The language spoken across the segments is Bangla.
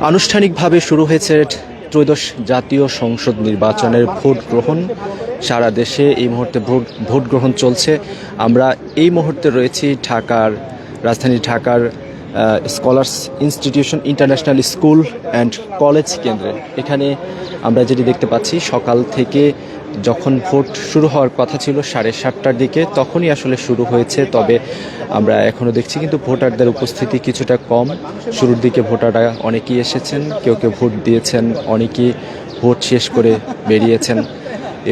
আনুষ্ঠানিকভাবে শুরু হয়েছে ত্রয়োদশ জাতীয় সংসদ নির্বাচনের ভোট গ্রহণ। সারা দেশে এই মুহূর্তে ভোট গ্রহণ চলছে। আমরা এই মুহূর্তে রয়েছি রাজধানী ঢাকার scholars institution international school and college কেন্দ্রে। এখানে আমরা যেটি দেখতে পাচ্ছি, সকাল থেকে যখন ভোট শুরু হওয়ার কথা ছিল 7:30টার দিকে, তখনই আসলে শুরু হয়েছে। তবে আমরা এখনও দেখছি কিন্তু ভোটারদের উপস্থিতি কিছুটা কম। শুরুর দিকে ভোটাররা অনেকেই এসেছেন, কেউ কেউ ভোট দিয়েছেন, অনেকেই ভোট শেষ করে বেরিয়েছেন।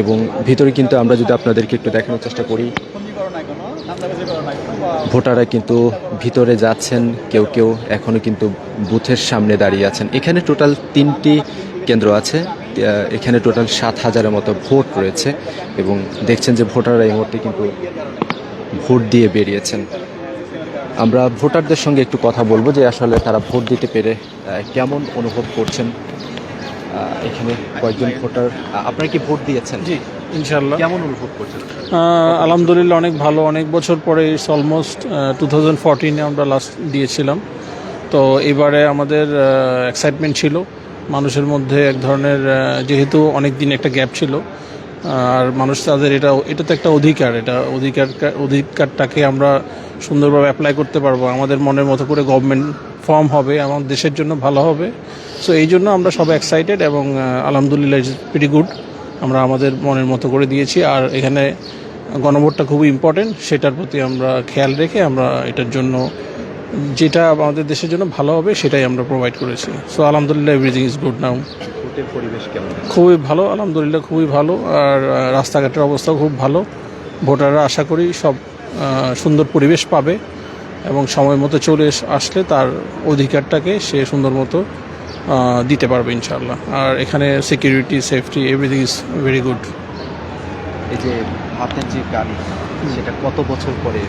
এবং ভিতরে কিন্তু আমরা যদি আপনাদেরকে একটু দেখানোর চেষ্টা করি, ভোটাররা কিন্তু ভিতরে যাচ্ছেন, কেউ কেউ এখনও কিন্তু বুথের সামনে দাঁড়িয়ে আছেন। এখানে টোটাল 3টি কেন্দ্র আছে, এখানে টোটাল 7,000-এর মতো ভোট রয়েছে এবং দেখছেন যে ভোটাররা এই মুহূর্তে কিন্তু ভোট দিয়ে বেরিয়েছেন। আমরা ভোটারদের সঙ্গে একটু কথা বলবো যে আসলে তারা ভোট দিতে পেরে কেমন অনুভব করছেন। এখানে কয়েকজন ভোটার, আপনারা কি ভোট দিয়েছেন? জি, ইনশাল্লাহ। কেমন অনুভব করছেন? আলহামদুলিল্লাহ, অনেক ভালো। অনেক বছর পরে, ইটস অলমোস্ট 2014-এ আমরা লাস্ট দিয়েছিলাম। তো এবারে আমাদের এক্সাইটমেন্ট ছিল মানুষের মধ্যে, এক ধরনের, যেহেতু অনেক দিন একটা গ্যাপ ছিল, আর মানুষ তাদের এটা তো একটা অধিকার, অধিকারটাকে আমরা সুন্দরভাবে অ্যাপ্লাই করতে পারবো। আমাদের মনের মতো করে গভর্নমেন্ট ফর্ম হবে, আমাদের দেশের জন্য ভালো হবে। সো এই জন্য আমরা সবাই এক্সাইটেড এবং আলহামদুলিল্লাহ ইটস প্রিটি গুড। আমরা আমাদের মনের মতো করে দিয়েছি। আর এখানে গণভোটটা খুবই ইম্পর্টেন্ট, সেটার প্রতি আমরা খেয়াল রেখে আমরা এটার জন্য যেটা আমাদের দেশের জন্য ভালো হবে সেটাই আমরা প্রোভাইড করেছি। সো আলহামদুলিল্লাহ এভরিথিং ইজ গুড নাও। ভোটের পরিবেশ কেমন? খুবই ভালো, আলহামদুলিল্লাহ খুবই ভালো। আর রাস্তাঘাটের অবস্থাও খুব ভালো। ভোটাররা আশা করি সব সুন্দর পরিবেশ পাবে এবং সময় মতো চলে আসলে তার অধিকারটাকে সে সুন্দর মতো দিতে পারবে ইনশাআল্লাহ। আর এখানে security, safety, everything is very good. এই যে আপনার যে গাড়ি, সেটা কত বছর পরে?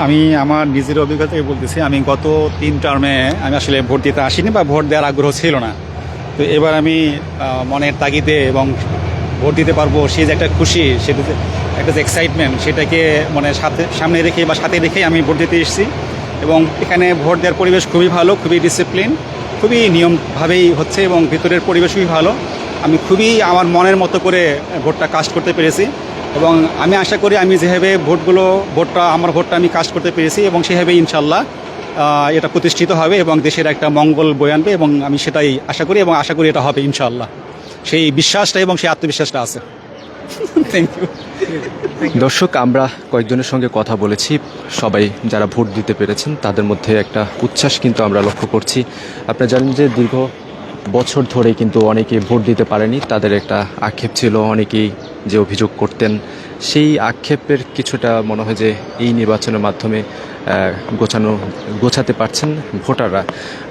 আমি আমার নিজের অভিজ্ঞতা থেকে বলতেছি, আমি গত 3 টার্মে আমি আসলে ভোট দিতে আসিনি বা ভোট দেওয়ার আগ্রহ ছিল না। তো এবার আমি মনের তাগিদে এবং ভোট দিতে পারবো, সেই যে একটা খুশি, সেটাতে একটা যে এক্সাইটমেন্ট, সেটাকে মানে সামনে রেখে বা সাথে রেখেই আমি ভোট দিতে এসেছি। এবং এখানে ভোট দেওয়ার পরিবেশ খুবই ভালো, খুবই ডিসিপ্লিন, খুবই নিয়মভাবেই হচ্ছে এবং ভিতরের পরিবেশ খুবই ভালো। আমি খুবই আমার মনের মতো করে ভোটটা কাস্ট করতে পেরেছি এবং আমি আশা করি আমি যেভাবে আমার ভোটটা আমি কাস্ট করতে পেরেছি এবং সেভাবে ইনশাল্লাহ এটা প্রতিষ্ঠিত হবে এবং দেশের একটা মঙ্গল বয়ে আনবে এবং আমি সেটাই আশা করি এবং আশা করি এটা হবে ইনশাল্লাহ। সেই বিশ্বাসটা এবং সেই আত্মবিশ্বাসটা আছে। Thank you. দর্শক, আমরা কয়েকজনের সঙ্গে কথা বলেছি, সবাই যারা ভোট দিতে পেরেছেন তাদের মধ্যে একটা উচ্ছ্বাস কিন্তু আমরা লক্ষ্য করছি। আপনারা জানেন যে দীর্ঘ বছর ধরে কিন্তু অনেকে ভোট দিতে পারেনি, তাদের একটা আক্ষেপ ছিল, অনেকেই যে অভিযোগ করতেন, সেই আক্ষেপের কিছুটা মনে হয় যে এই নির্বাচনের মাধ্যমে গোছাতে পারছেন ভোটাররা।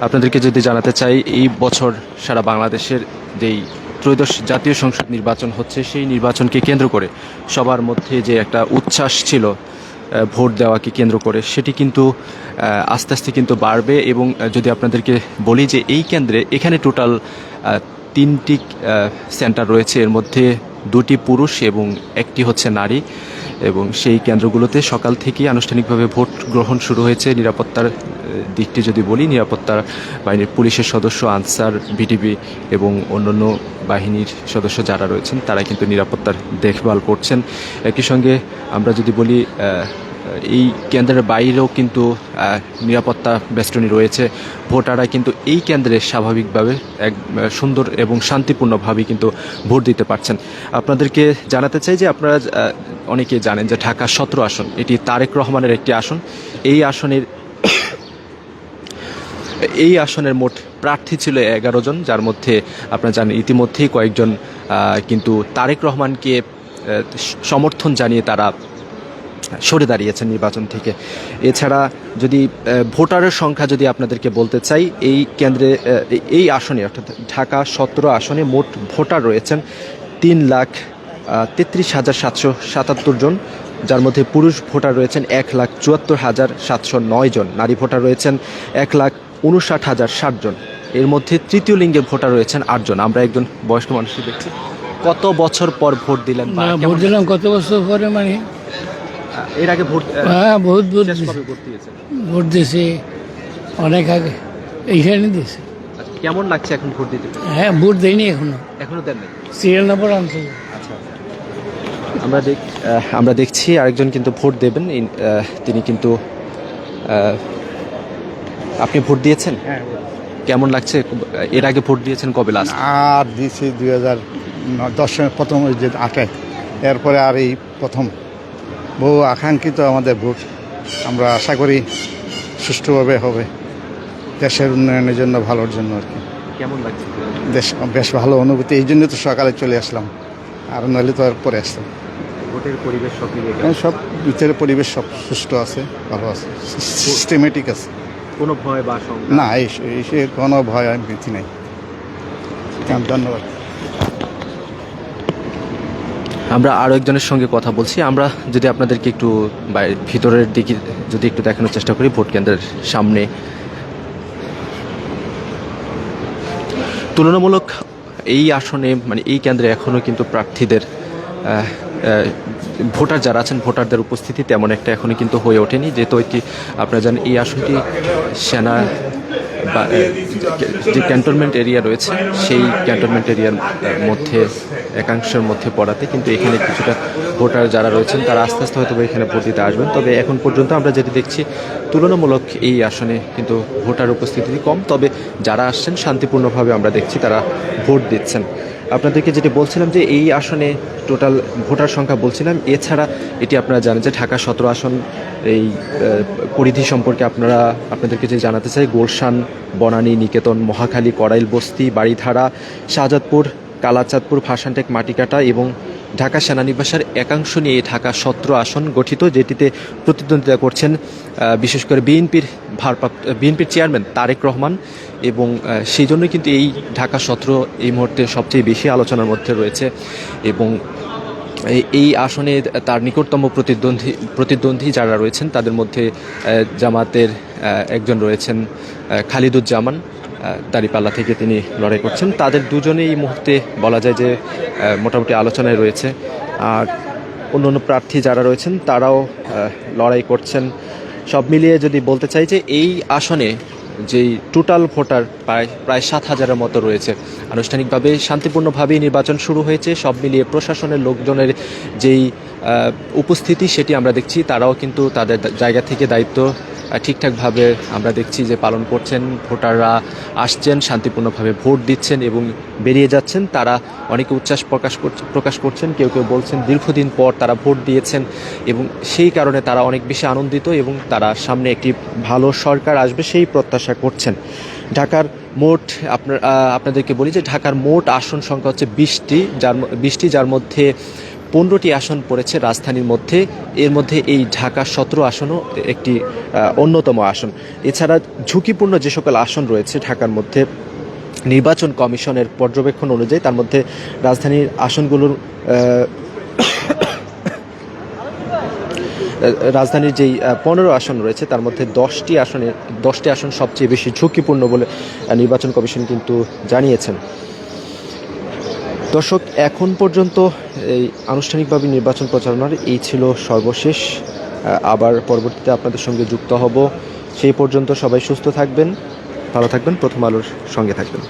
আপনাদেরকে যদি জানাতে চাই, এই বছর সারা বাংলাদেশের যেই ত্রয়োদশ জাতীয় সংসদ নির্বাচন হচ্ছে, সেই নির্বাচনকে কেন্দ্র করে সবার মধ্যে যে একটা উচ্ছ্বাস ছিল ভোট দেওয়াকে কেন্দ্র করে, সেটি কিন্তু আস্তে আস্তে কিন্তু বাড়বে। এবং যদি আপনাদেরকে বলি যে এই কেন্দ্রে, এখানে টোটাল 3টি সেন্টার রয়েছে, এর মধ্যে 2টি পুরুষ এবং 1টি হচ্ছে নারী। এবং সেই কেন্দ্রগুলোতে সকাল থেকেই আনুষ্ঠানিকভাবে ভোট গ্রহণ শুরু হয়েছে। নিরাপত্তার দিকটি যদি বলি, নিরাপত্তা বাহিনীর পুলিশের সদস্য, আনসার, বিটিভি এবং অন্যান্য বাহিনীর সদস্য যারা রয়েছেন, তারা কিন্তু নিরাপত্তার দেখভাল করছেন। একই সঙ্গে আমরা যদি বলি, এই কেন্দ্রের বাইরেও কিন্তু নিরাপত্তা বেষ্টনী রয়েছে। ভোটাররা কিন্তু এই কেন্দ্রে স্বাভাবিকভাবে এক সুন্দর এবং শান্তিপূর্ণভাবে কিন্তু ভোট দিতে পারছেন। আপনাদেরকে জানাতে চাই যে আপনারা অনেকে জানেন যে ঢাকা 17 আসন, এটি তারেক রহমানের একটি আসন। এই আসনের মোট প্রার্থী ছিল 11 জন, যার মধ্যে আপনারা জানেন ইতিমধ্যেই কয়েকজন কিন্তু তারেক রহমানকে সমর্থন জানিয়ে তারা সরে দাঁড়িয়েছেন নির্বাচন থেকে। এছাড়া যদি ভোটারের সংখ্যা যদি আপনাদেরকে বলতে চাই, এই কেন্দ্রে, এই আসনে অর্থাৎ ঢাকা 17 আসনে মোট ভোটার রয়েছেন 3,33,777 জন, যার মধ্যে পুরুষ ভোটার রয়েছেন 1,74,709 জন, নারী ভোটার রয়েছেন 1,59,060 জন, এর মধ্যে তৃতীয় লিঙ্গের ভোটার রয়েছেন 8 জন। আমরা একজন বয়স্ক মানুষকে দেখছি। কত বছর পর ভোট দিলেন? ভোট দিলাম কত বছর পরে, মানে এর আগে ভোট? হ্যাঁ, বহুত ভোট ভোট দিয়েছেন? ভোট দিয়েছি অনেক আগে। এইখানে দিয়েছে। আচ্ছা, কেমন লাগছে এখন ভোট দিতে পেরে? হ্যাঁ, ভোট দেয়নি এখনো, এখনো দেন নাই? সিরিয়াল নাম্বার আনতে হবে। আমরা দেখছি আরেকজন কিন্তু ভোট দেবেন। তিনি কিন্তু আপনি ভোট দিয়েছেন? হ্যাঁ, কেমন লাগছে? এর আগে ভোট দিয়েছেন কবে লাস্ট? আর দিয়েছি 2010 প্রথম ওই যে 8 এরপরে আর এই প্রথম। বহু আকাঙ্ক্ষিত আমাদের ভোট, আমরা আশা করি সুষ্ঠুভাবে হবে, দেশের উন্নয়নের জন্য, ভালোর জন্য আর কি। কেমন লাগছে? বেশ ভালো অনুভূতি, এই জন্য তো সকালে চলে আসলাম, আর নইলে তো আর পরে আসতাম। ভোটের পরিবেশ সব মিলিয়ে এখন সব ভিতরে পরিবেশ সব সুষ্ঠু আছে, ভালো আছে, সিস্টেমেটিক আছে। কোনো ভয় বা শঙ্কা? না, এই কোনো ভয় আর ভীতি নাই। ধন্যবাদ। আমরা আরও একজনের সঙ্গে কথা বলছি। আমরা যদি আপনাদেরকে একটু ভিতরের দিকে যদি একটু দেখানোর চেষ্টা করি, ভোট কেন্দ্রের সামনে তুলনামূলক এই আসনে মানে এই কেন্দ্রে এখনও কিন্তু প্রার্থীদের ভোটার যারা আছেন ভোটারদের উপস্থিতি তেমন একটা এখনও কিন্তু হয়ে ওঠেনি, যেহেতু এটি আপনারা জানেন এই আসনটি সেনা বা যে ক্যান্টনমেন্ট এরিয়া রয়েছে সেই ক্যান্টনমেন্ট এরিয়ার মধ্যে একাংশের মধ্যে পড়াতে কিন্তু এখানে কিছুটা ভোটার যারা রয়েছেন তারা আস্তে আস্তে হয়তো এখানে ভোট দিতে আসবেন। তবে এখন পর্যন্ত আমরা যেটি দেখছি তুলনামূলক এই আসনে কিন্তু ভোটার উপস্থিতি কম, তবে যারা আসছেন শান্তিপূর্ণভাবে আমরা দেখছি তারা ভোট দিচ্ছেন। আপনাদেরকে যেটি বলছিলাম যে এই আসনে টোটাল ভোটার সংখ্যা বলছিলাম, এছাড়া এটি আপনারা জানেন যে ঢাকা 17 আসন এই পরিধি সম্পর্কে আপনাদেরকে যে জানাতে চাই, গুলশান, বনানী, নিকেতন, মহাখালী, কড়াইল বস্তি, বাড়িধারা, শাহজাদপুর, কালাচাঁদপুর, ভাসানটেক, মাটিকাটা এবং ঢাকা সেনানিবাসের একাংশ নিয়ে ঢাকা 17 আসন গঠিত, যেটিতে প্রতিদ্বন্দ্বিতা করছেন বিশেষ করে বিএনপির চেয়ারম্যান তারেক রহমান, এবং সেই জন্যই কিন্তু এই ঢাকা 17 এই মুহূর্তে সবচেয়ে বেশি আলোচনার মধ্যে রয়েছে। এবং এই আসনে তার নিকটতম প্রতিদ্বন্দ্বী যারা রয়েছেন তাদের মধ্যে জামাতের একজন রয়েছেন খালিদুজ্জামান, দাঁড়িপাল্লা থেকে তিনি লড়াই করছেন। তাদের দুজনেই এই মুহূর্তে বলা যায় যে মোটামুটি আলোচনায় রয়েছে। আর অন্য প্রার্থী যারা রয়েছেন তারাও লড়াই করছেন। সব মিলিয়ে যদি বলতে চাই যে এই আসনে যেই টোটাল ভোটার প্রায় 7,000-এর মতো রয়েছে। আনুষ্ঠানিকভাবে শান্তিপূর্ণভাবেই নির্বাচন শুরু হয়েছে। সব মিলিয়ে প্রশাসনের লোকজনের যেই উপস্থিতি সেটি আমরা দেখছি, তারাও কিন্তু তাদের জায়গা থেকে দায়িত্ব ঠিকঠাকভাবে আমরা দেখছি যে পালন করছেন। ভোটাররা আসছেন, শান্তিপূর্ণভাবে ভোট দিচ্ছেন এবং বেরিয়ে যাচ্ছেন। তারা অনেকে উচ্ছ্বাস প্রকাশ করছেন, কেউ কেউ বলছেন দীর্ঘদিন পর তারা ভোট দিয়েছেন এবং সেই কারণে তারা অনেক বেশি আনন্দিত এবং তারা সামনে একটি ভালো সরকার আসবে সেই প্রত্যাশা করছেন। ঢাকার মোট আপনাদেরকে বলি যে ঢাকার মোট আসন সংখ্যা হচ্ছে 20টি, যার মধ্যে 15টি আসন পড়েছে রাজধানীর মধ্যে। এর মধ্যে এই ঢাকা 17 আসনও একটি অন্যতম আসন। এছাড়া ঝুঁকিপূর্ণ যে সকল আসন রয়েছে ঢাকার মধ্যে নির্বাচন কমিশনের পর্যবেক্ষণ অনুযায়ী, তার মধ্যে রাজধানীর আসনগুলোর রাজধানীর যেই 15 আসন রয়েছে তার মধ্যে 10টি আসন সবচেয়ে বেশি ঝুঁকিপূর্ণ বলে নির্বাচন কমিশন কিন্তু জানিয়েছেন। দর্শক, এখন পর্যন্ত এই আনুষ্ঠানিকভাবে নির্বাচন প্রচারণার এই ছিল সর্বশেষ। আবার পরবর্তীতে আপনাদের সঙ্গে যুক্ত হব। সেই পর্যন্ত সবাই সুস্থ থাকবেন, ভালো থাকবেন, প্রথম আলোর সঙ্গে থাকবেন।